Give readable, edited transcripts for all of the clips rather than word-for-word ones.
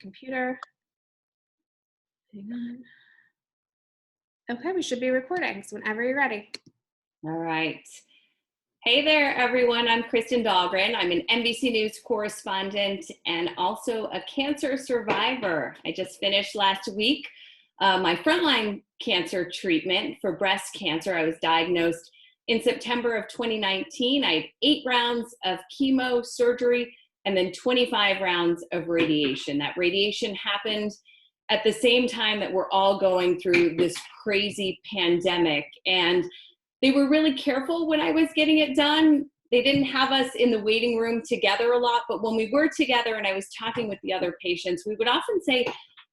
computer. Hang on. Okay, we should be recording, so whenever you're ready. All right. Hey there, everyone. I'm Kristen Dahlgren. I'm an NBC News correspondent and also a cancer survivor. I just finished last week my frontline cancer treatment for breast cancer. I was diagnosed in September of 2019. I had 8 rounds of chemo surgery and then 25 rounds of radiation. That radiation happened at the same time that we're all going through this crazy pandemic. And they were really careful when I was getting it done. They didn't have us in the waiting room together a lot, but when we were together and I was talking with the other patients, we would often say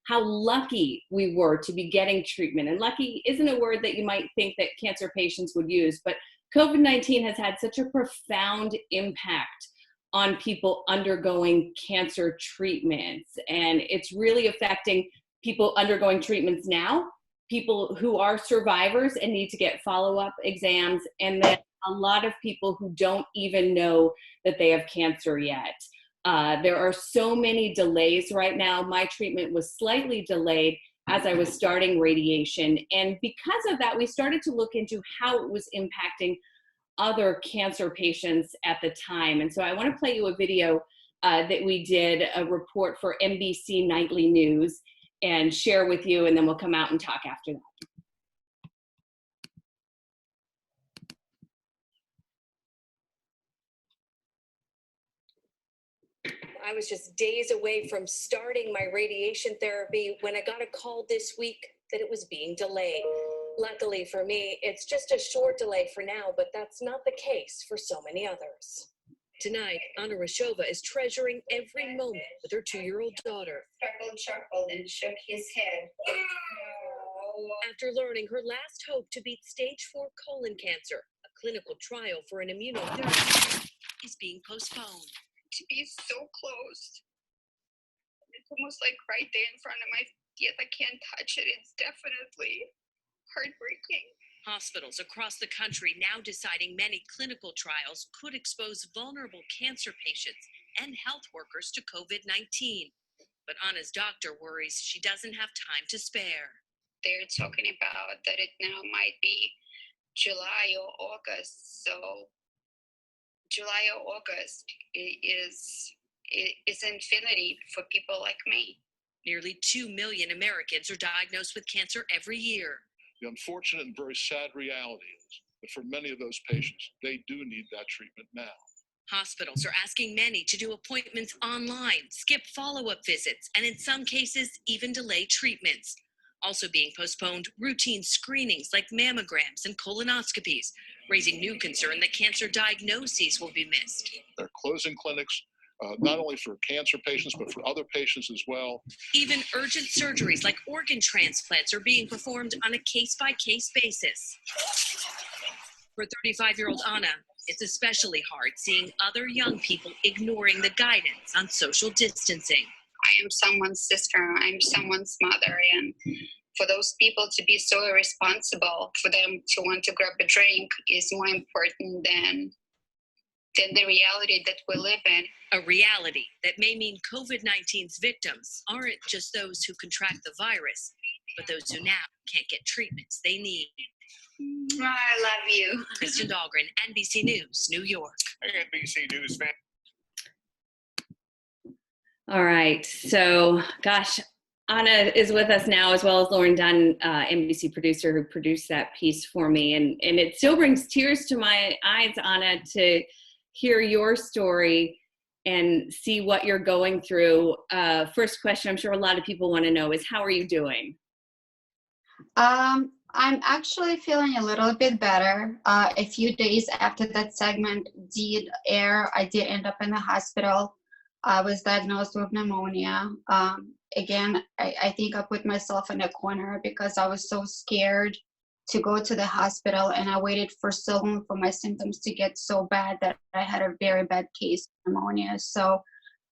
how lucky we were to be getting treatment. And lucky isn't a word that you might think that cancer patients would use, but COVID-19 has had such a profound impact on people undergoing cancer treatments. And it's really affecting people undergoing treatments now, people who are survivors and need to get follow-up exams, and then a lot of people who don't even know that they have cancer yet. There are so many delays right now. My treatment was slightly delayed as I was starting radiation. And because of that, we started to look into how it was impacting other cancer patients at the time. And so I want to play you a video that we did, a report for NBC Nightly News, and share with you, and then we'll come out and talk after that. I was just days away from starting my radiation therapy when I got a call this week that it was being delayed. Luckily for me, it's just a short delay for now, but that's not the case for so many others. Tonight, Anna Razhova is treasuring every moment with her 2-year-old daughter. Chuckled and shook his head. After learning her last hope to beat stage 4 colon cancer, a clinical trial for an immunotherapy is being postponed. To be so close. It's almost like right there in front of my, yet I can't touch it. It's definitely heartbreaking. Hospitals across the country now deciding many clinical trials could expose vulnerable cancer patients and health workers to COVID-19. But Anna's doctor worries she doesn't have time to spare. They're talking about that it now might be July or August. So July or August is infinity for people like me. Nearly 2 million Americans are diagnosed with cancer every year. The unfortunate and very sad reality is that for many of those patients, they do need that treatment now. Hospitals are asking many to do appointments online, skip follow-up visits, and in some cases, even delay treatments. Also being postponed, routine screenings like mammograms and colonoscopies, raising new concern that cancer diagnoses will be missed. They're closing clinics, not only for cancer patients, but for other patients as well. Even urgent surgeries like organ transplants are being performed on a case-by-case basis. For 35-year-old Anna, it's especially hard seeing other young people ignoring the guidance on social distancing. I am someone's sister, I'm someone's mother, and for those people to be so irresponsible, for them to want to grab a drink is more important than the reality that we live in. A reality that may mean COVID-19's victims aren't just those who contract the virus, but those who now can't get treatments they need. I love you. Kristen Dahlgren, NBC News, New York. Hey, NBC News fan. All right, so gosh, Anna is with us now, as well as Lauren Dunn, NBC producer who produced that piece for me. And it still brings tears to my eyes, Anna, to hear your story and see what you're going through. First question I'm sure a lot of people want to know is, how are you doing? I'm actually feeling a little bit better. A few days after that segment did air, I did end up in the hospital. I was diagnosed with pneumonia. Again, I think I put myself in a corner because I was so scared to go to the hospital, and I waited for so long for my symptoms to get so bad that I had a very bad case of pneumonia. So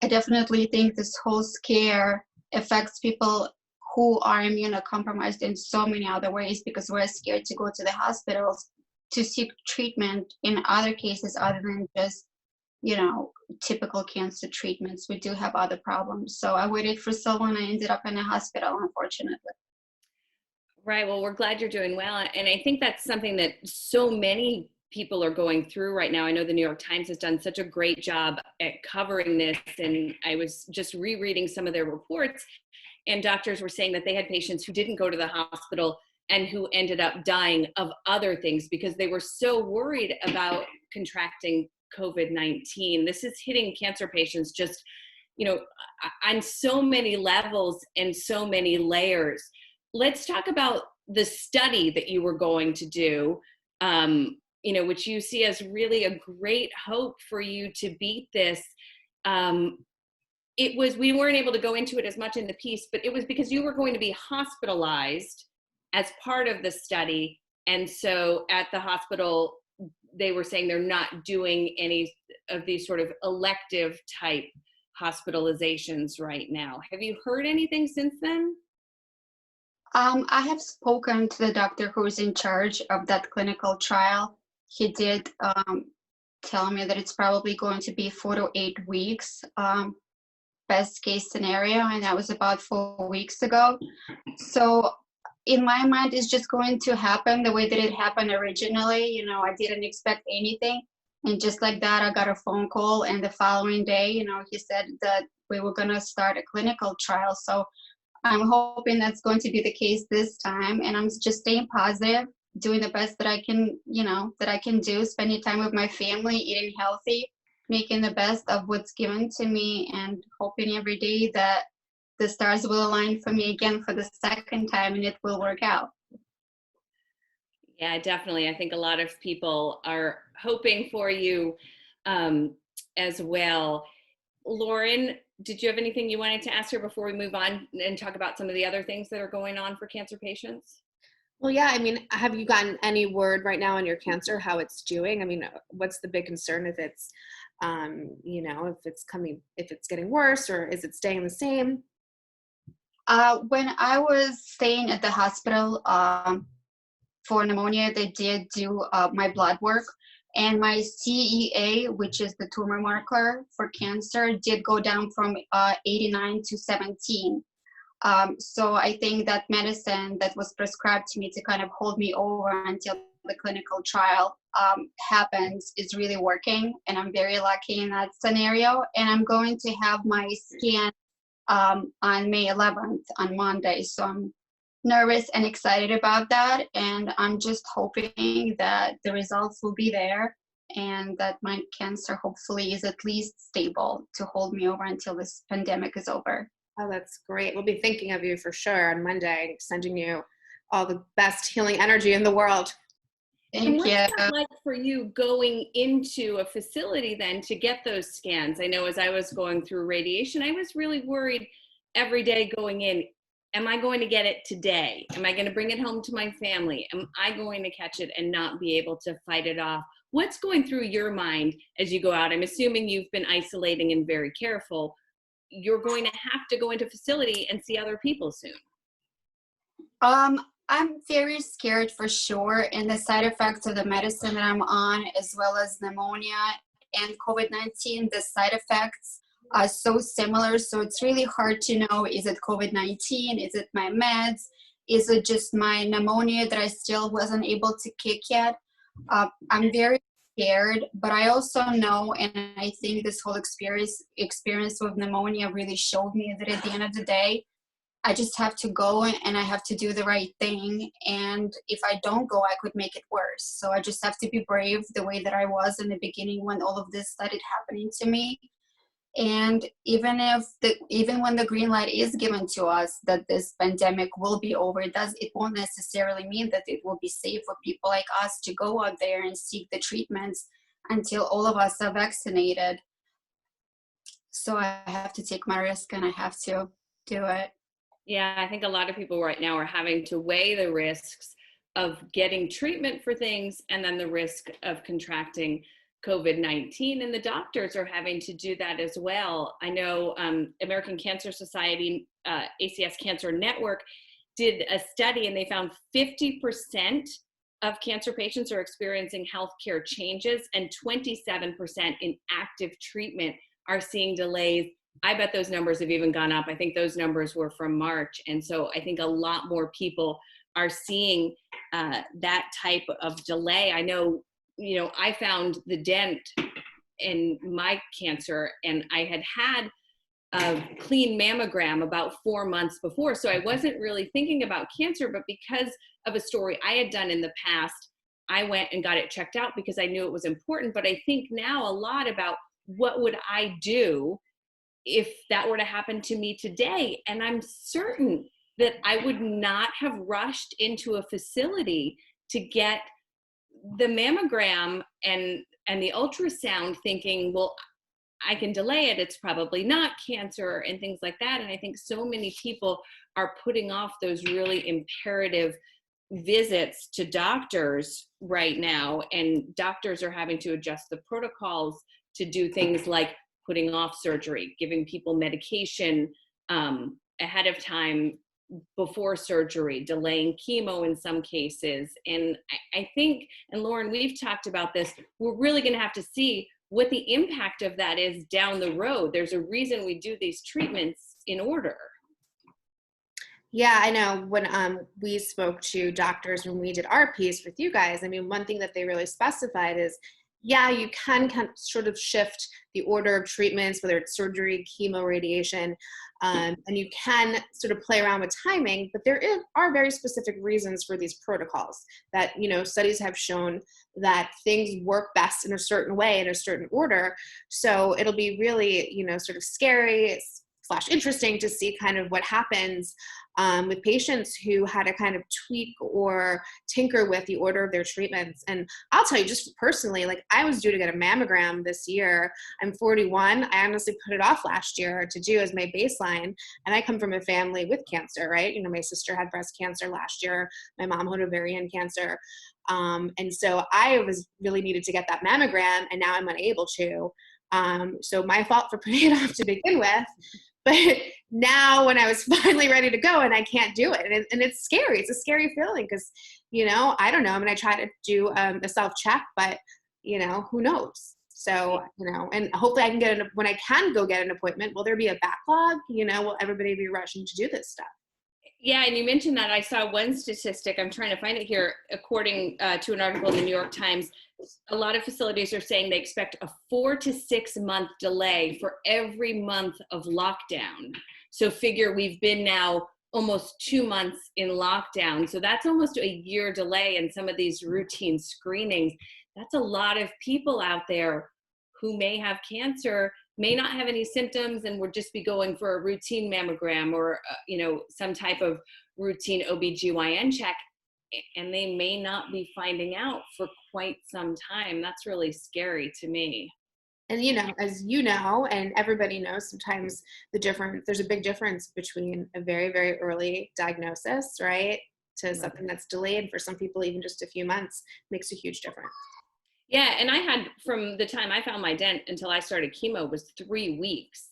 I definitely think this whole scare affects people who are immunocompromised in so many other ways, because we're scared to go to the hospitals to seek treatment in other cases other than just typical cancer treatments. We do have other problems. So I waited for so long. I ended up in a hospital, unfortunately. Right. Well, we're glad you're doing well. And I think that's something that so many people are going through right now. I know the New York Times has done such a great job at covering this. And I was just rereading some of their reports, and doctors were saying that they had patients who didn't go to the hospital and who ended up dying of other things because they were so worried about contracting COVID-19. This is hitting cancer patients just, on so many levels and so many layers. Let's talk about the study that you were going to do, which you see as really a great hope for you to beat this. We weren't able to go into it as much in the piece, but it was because you were going to be hospitalized as part of the study. And so at the hospital, they were saying they're not doing any of these sort of elective type hospitalizations right now. Have you heard anything since then? I have spoken to the doctor who is in charge of that clinical trial. He did tell me that it's probably going to be 4 to 8 weeks, best case scenario, and that was about 4 weeks ago. So in my mind, it's just going to happen the way that it happened originally. I didn't expect anything. And just like that, I got a phone call, and the following day, he said that we were going to start a clinical trial. So I'm hoping that's going to be the case this time, and I'm just staying positive, doing the best that I can, do, spending time with my family, eating healthy, making the best of what's given to me, and hoping every day that the stars will align for me again for the second time and it will work out. Yeah, definitely. I think a lot of people are hoping for you as well. Lauren, did you have anything you wanted to ask her before we move on and talk about some of the other things that are going on for cancer patients? Well, yeah, have you gotten any word right now on your cancer, how it's doing? What's the big concern if it's, if it's getting worse, or is it staying the same? When I was staying at the hospital for pneumonia, they did do my blood work, and my CEA, which is the tumor marker for cancer, did go down from 89 to 17. So I think that medicine that was prescribed to me to kind of hold me over until the clinical trial happens is really working, and I'm very lucky in that scenario. And I'm going to have my scan on May 11th, on Monday. So I'm nervous and excited about that, and I'm just hoping that the results will be there and that my cancer hopefully is at least stable to hold me over until this pandemic is over. Oh, that's great. We'll be thinking of you for sure on Monday, sending you all the best healing energy in the world. Thank you. What's that like for you going into a facility then to get those scans? I know as I was going through radiation, I was really worried every day going in. Am I going to get it today? Am I going to bring it home to my family? Am I going to catch it and not be able to fight it off? What's going through your mind as you go out? I'm assuming you've been isolating and very careful. You're going to have to go into facility and see other people soon. I'm very scared for sure, and the side effects of the medicine that I'm on, as well as pneumonia and COVID-19, the side effects are so similar. So it's really hard to know, is it COVID-19? Is it my meds? Is it just my pneumonia that I still wasn't able to kick yet? I'm very scared, but I also know, and I think this whole experience with pneumonia really showed me that at the end of the day, I just have to go and I have to do the right thing. And if I don't go, I could make it worse. So I just have to be brave the way that I was in the beginning when all of this started happening to me. And even when the green light is given to us that this pandemic will be over, it won't necessarily mean that it will be safe for people like us to go out there and seek the treatments until all of us are vaccinated. So I have to take my risk and I have to do it. Yeah, I think a lot of people right now are having to weigh the risks of getting treatment for things and then the risk of contracting COVID-19, and the doctors are having to do that as well. I know American Cancer Society, ACS Cancer Network did a study, and they found 50% of cancer patients are experiencing healthcare changes, and 27% in active treatment are seeing delays. I bet those numbers have even gone up. I think those numbers were from March. And so I think a lot more people are seeing that type of delay. I know, I found the dent in my cancer, and I had a clean mammogram about 4 months before. So I wasn't really thinking about cancer, but because of a story I had done in the past, I went and got it checked out because I knew it was important. But I think now a lot about what would I do if that were to happen to me today. And I'm certain that I would not have rushed into a facility to get the mammogram and the ultrasound thinking, well, I can delay it, it's probably not cancer, and things like that. And I think so many people are putting off those really imperative visits to doctors right now, and doctors are having to adjust the protocols to do things like putting off surgery, giving people medication ahead of time before surgery, delaying chemo in some cases. And I think, and Lauren, we've talked about this, we're really going to have to see what the impact of that is down the road. There's a reason we do these treatments in order. Yeah, I know when we spoke to doctors when we did our piece with you guys, I mean, one thing that they really specified is, yeah, you can sort of shift the order of treatments, whether it's surgery, chemo, radiation, and you can sort of play around with timing, but there are very specific reasons for these protocols that, studies have shown that things work best in a certain way, in a certain order. So it'll be really, sort of scary / interesting to see kind of what happens with patients who had to kind of tweak or tinker with the order of their treatments. And I'll tell you, just personally, like I was due to get a mammogram this year. I'm 41. I honestly put it off last year to do as my baseline. And I come from a family with cancer, right? My sister had breast cancer last year. My mom had ovarian cancer. And so I was really needed to get that mammogram, and now I'm unable to. So my fault for putting it off to begin with. But now when I was finally ready to go and I can't do it, and it's scary. It's a scary feeling because, I don't know. I mean, I try to do a self-check, but, who knows? So, and hopefully I can when I can go get an appointment, will there be a backlog? Will everybody be rushing to do this stuff? Yeah, and you mentioned that. I saw one statistic, I'm trying to find it here, according to an article in the New York Times. A lot of facilities are saying they expect a 4 to 6 month delay for every month of lockdown. So figure we've been now almost 2 months in lockdown. So that's almost a year delay in some of these routine screenings. That's a lot of people out there who may have cancer, may not have any symptoms, and would just be going for a routine mammogram or, some type of routine OBGYN check, and they may not be finding out for quite some time. That's really scary to me. And, as you know, and everybody knows, sometimes there's a big difference between a very, very early diagnosis, right, to something that's delayed. For some people, even just a few months makes a huge difference. Yeah, and I had, from the time I found my dent until I started chemo, was 3 weeks.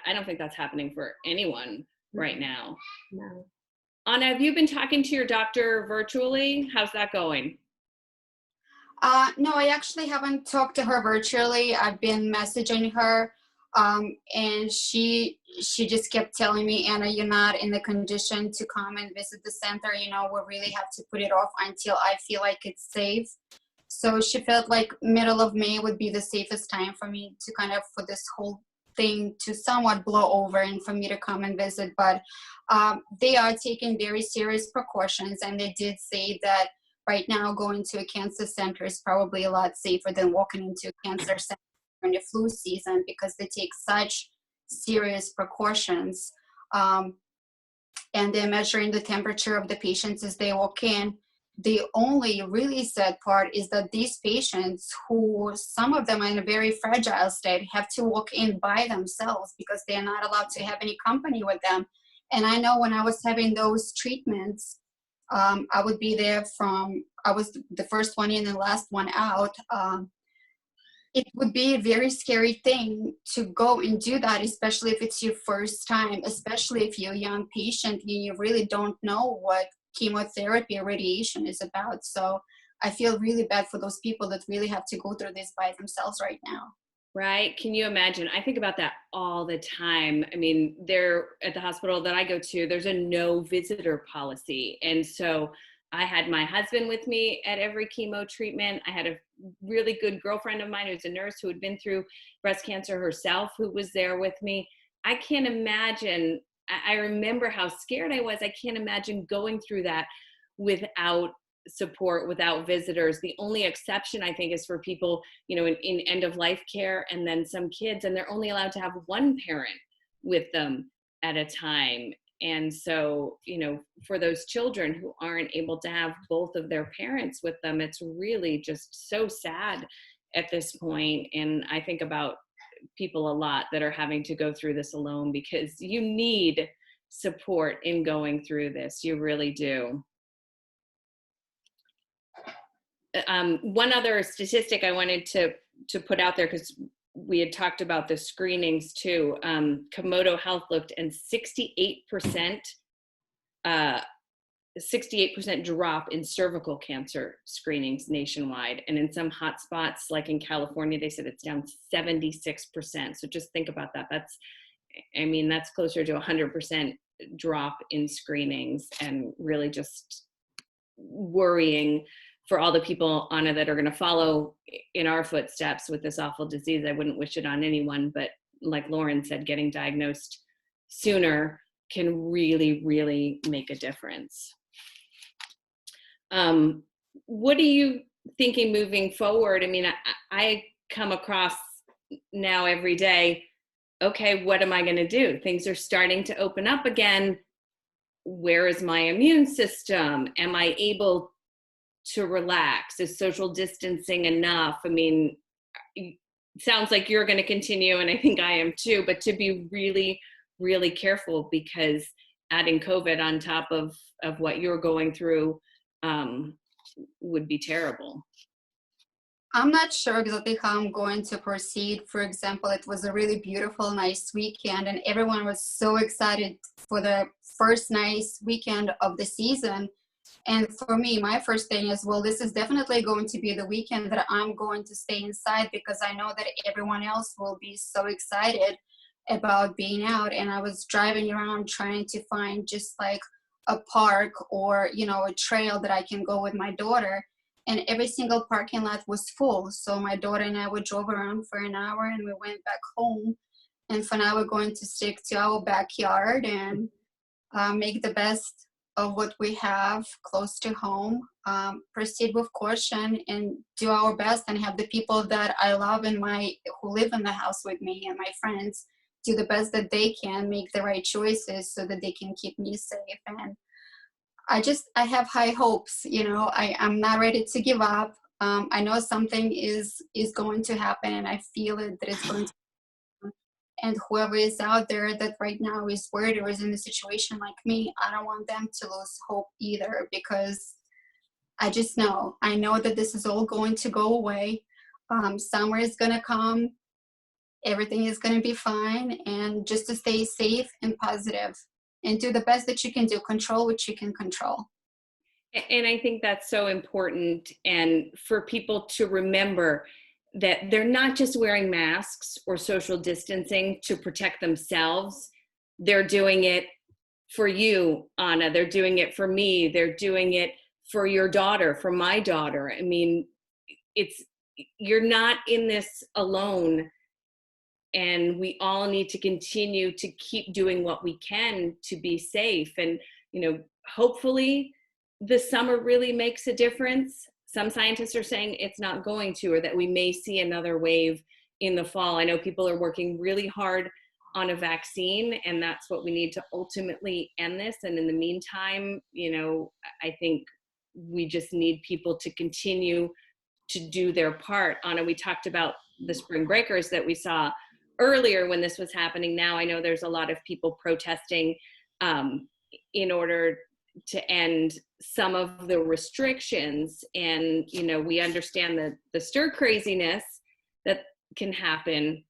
I don't think that's happening for anyone right now. No. Anna, have you been talking to your doctor virtually? How's that going? No, I actually haven't talked to her virtually. I've been messaging her, and she just kept telling me, Anna, you're not in the condition to come and visit the center. We really have to put it off until I feel like it's safe. So she felt like middle of May would be the safest time for me to kind of, for this whole thing to somewhat blow over and for me to come and visit. But they are taking very serious precautions, and they did say that right now going to a cancer center is probably a lot safer than walking into a cancer center during the flu season, because they take such serious precautions. And they're measuring the temperature of the patients as they walk in. The only really sad part is that these patients, who some of them are in a very fragile state, have to walk in by themselves because they're not allowed to have any company with them. And I know when I was having those treatments, I would be there I was the first one in and last one out. It would be a very scary thing to go and do that, especially if it's your first time, especially if you're a young patient and you really don't know what chemotherapy or radiation is about. So I feel really bad for those people that really have to go through this by themselves right now. Right. Can you imagine? I think about that all the time. I mean, there at the hospital that I go to, there's a no visitor policy. And so I had my husband with me at every chemo treatment. I had a really good girlfriend of mine who's a nurse who had been through breast cancer herself, who was there with me. I can't imagine. I remember how scared I was. I can't imagine going through that without support, without visitors. The only exception, I think, is for people, in end of life care, and then some kids, and they're only allowed to have one parent with them at a time. And so, for those children who aren't able to have both of their parents with them, it's really just so sad at this point. And I think about people a lot that are having to go through this alone, because you need support in going through this. You really do. One other statistic I wanted to put out there, because we had talked about the screenings too. Komodo Health looked, and 68% drop in cervical cancer screenings nationwide. And in some hot spots, like in California, they said it's down 76%. So just think about that. That's closer to 100% drop in screenings, and really just worrying for all the people, Anna, that are going to follow in our footsteps with this awful disease. I wouldn't wish it on anyone, but like Lauren said, getting diagnosed sooner can really, really make a difference. What are you thinking moving forward? I mean, I come across now every day, okay, what am I going to do? Things are starting to open up again. Where is my immune system? Am I able to relax? Is social distancing enough? I mean, it sounds like you're going to continue, and I think I am too, but to be really, really careful, because adding COVID on top of what you're going through would be terrible. I'm not sure exactly how I'm going to proceed. For example, it was a really beautiful, nice weekend, and everyone was so excited for the first nice weekend of the season. And for me, my first thing is, well, this is definitely going to be the weekend that I'm going to stay inside, because I know that everyone else will be so excited about being out. And I was driving around trying to find just like a park or, a trail that I can go with my daughter. And every single parking lot was full. So my daughter and I, we drove around for an hour and we went back home. And for now, we're going to stick to our backyard and make the best of what we have close to home, proceed with caution, and do our best, and have the people that I love and who live in the house with me and my friends do the best that they can, make the right choices so that they can keep me safe. And I have high hopes. I'm not ready to give up. I know something is going to happen, and I feel it that it's going to. And whoever is out there that right now is worried or is in a situation like me, I don't want them to lose hope either, because I know that this is all going to go away. Summer is going to come. Everything is going to be fine. And just to stay safe and positive and do the best that you can do. Control what you can control. And I think that's so important. And for people to remember that they're not just wearing masks or social distancing to protect themselves. They're doing it for you, Anna. They're doing it for me. They're doing it for your daughter, for my daughter. I mean, you're not in this alone. And we all need to continue to keep doing what we can to be safe. And, hopefully the summer really makes a difference. Some scientists are saying it's not going to, or that we may see another wave in the fall. I know people are working really hard on a vaccine, and that's what we need to ultimately end this. And in the meantime, I think we just need people to continue to do their part. Anna, we talked about the spring breakers that we saw earlier when this was happening. Now I know there's a lot of people protesting in order to end some of the restrictions. And, we understand the stir craziness that can happen.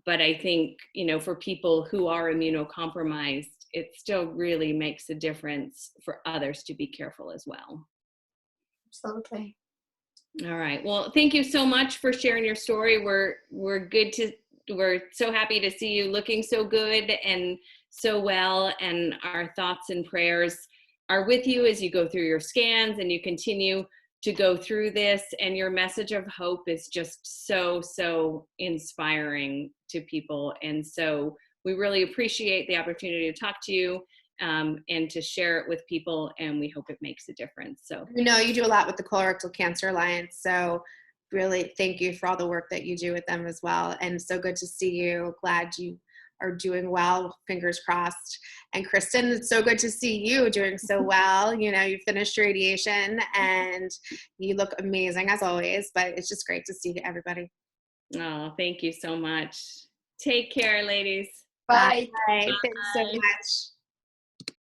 But I think, for people who are immunocompromised, it still really makes a difference for others to be careful as well. Absolutely. All right. Well, thank you so much for sharing your story. We're so happy to see you looking so good and so well, and our thoughts and prayers are with you as you go through your scans and you continue to go through this, and your message of hope is just so inspiring to people. And so we really appreciate the opportunity to talk to you and to share it with people, and we hope it makes a difference. So You know, you do a lot with the Colorectal Cancer Alliance, so really thank you for all the work that you do with them as well. And so good to see you. Glad you are doing well, fingers crossed. And Kristen, it's so good to see you doing so well. You know, you finished your radiation and you look amazing as always, but it's just great to see everybody. oh, thank you so much. Take care, ladies. Bye. Bye. Thanks so much.